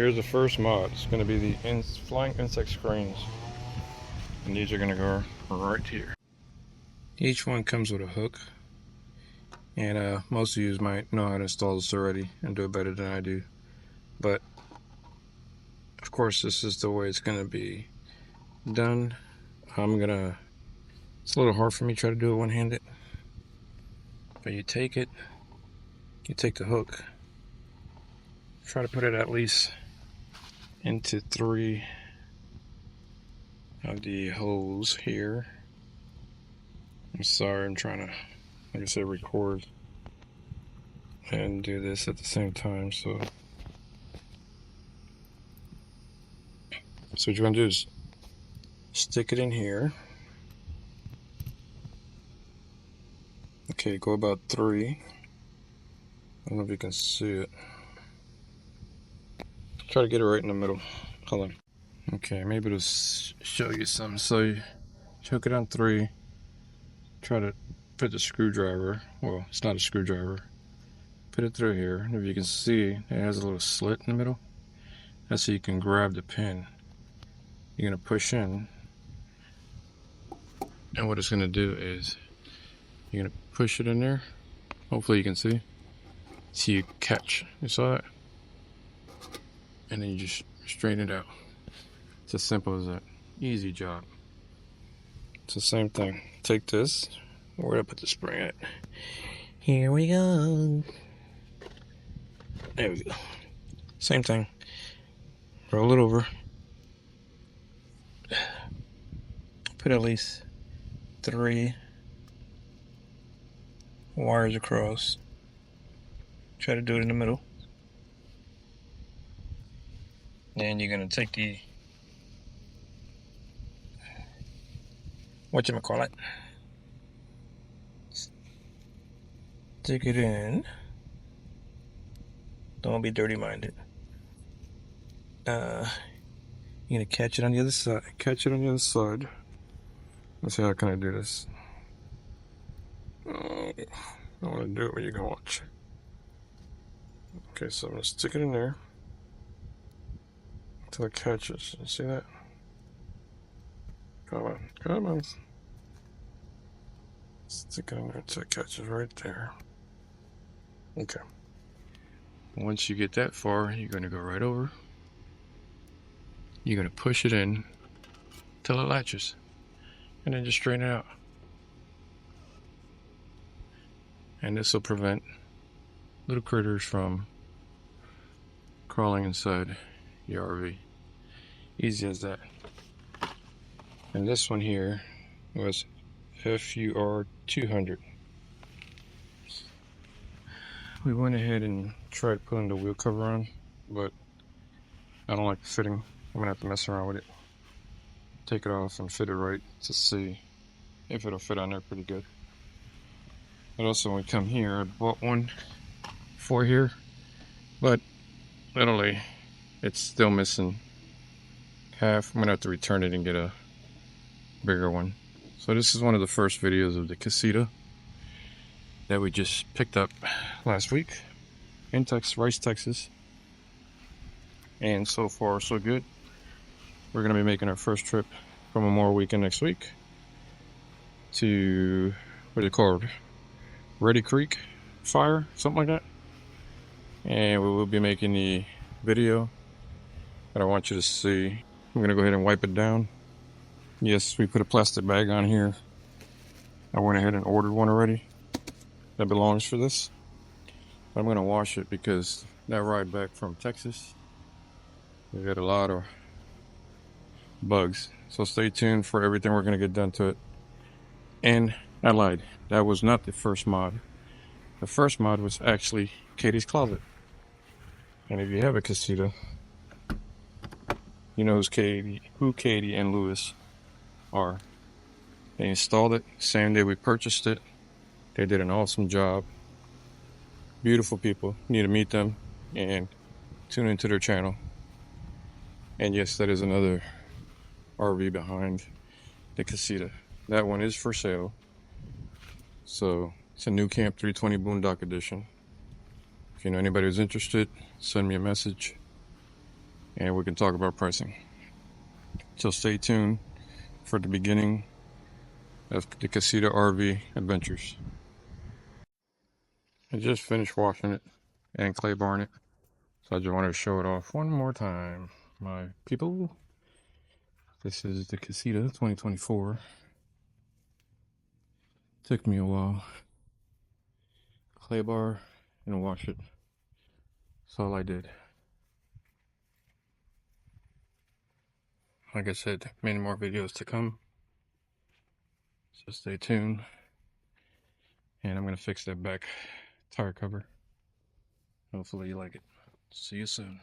here's the first mod. It's going to be the flying insect screens. And these are going to go right here. Each one comes with a hook. And most of you might know how to install this already and do it better than I do. But, of course, this is the way it's going to be done. It's a little hard for me to try to do it one-handed. But you take the hook, try to put it at least into 3 of the holes here. I'm sorry, I'm trying to, like I said, record and do this at the same time. So what you're going to do is stick it in here. Okay, go about 3. I don't know if you can see it. Try to get it right in the middle. Hold on. Okay, maybe it'll show you something. So you hook it on 3. Try to put the screwdriver. Well, it's not a screwdriver. Put it through here. And if you can see, it has a little slit in the middle. That's so you can grab the pin. You're going to push in. And what it's going to do is you're going to push it in there. Hopefully you can see. So you catch. You saw it? And then you just straighten it out. It's as simple as that. Easy job. It's the same thing. Take this. Where did I put the spring at? Here we go. There we go. Same thing. Roll it over. Put at least 3 wires across. Try to do it in the middle. Then you're going to take the whatchamacallit, stick it in. Don't be dirty minded. You're going to catch it on the other side. Let's see, how can I do this? I want to do it where you can watch. Okay, so I'm going to stick it in there until it catches. You see that? Come on. Stick it in there until it catches right there. Okay. Once you get that far, you're going to go right over. You're going to push it in till it latches. And then just straighten it out. And this will prevent little critters from crawling inside your RV. Easy as that. And this one here was FUR 200. We went ahead and tried putting the wheel cover on, but I don't like the fitting. I'm gonna have to mess around with it. Take it off and fit it right to see if it'll fit on there pretty good. But also when we come here, I bought one for here, but literally it's still missing half. I'm gonna have to return it and get a bigger one. So this is one of the first videos of the Casita that we just picked up last week in Rice, Texas. And so far so good. We're gonna be making our first trip from Memorial Weekend next week to, what is it called? Ready Creek Fire, something like that. And we will be making the video that I want you to see. I'm gonna go ahead and wipe it down. Yes, we put a plastic bag on here. I went ahead and ordered one already that belongs for this. I'm gonna wash it because that ride back from Texas, we got a lot of bugs. So stay tuned for everything we're gonna get done to it. And I lied, that was not the first mod. The first mod was actually Katie's closet. And if you have a Casita, you know who Katie and Lewis are. They installed it same day we purchased it. They did an awesome job. Beautiful people. You need to meet them and tune into their channel. And yes, that is another RV behind the Casita. That one is for sale. So it's a new Camp 320 Boondock Edition. If you know anybody who's interested, send me a message. and we can talk about pricing. So stay tuned for the beginning of the Casita RV adventures. I just finished washing it and clay barring it, so I just wanted to show it off one more time. My people, this is the Casita 2024. Took me a while. Clay bar and wash it. That's all I did. Like I said, many more videos to come, so stay tuned. And I'm gonna fix that back tire cover. Hopefully you like it. See you soon.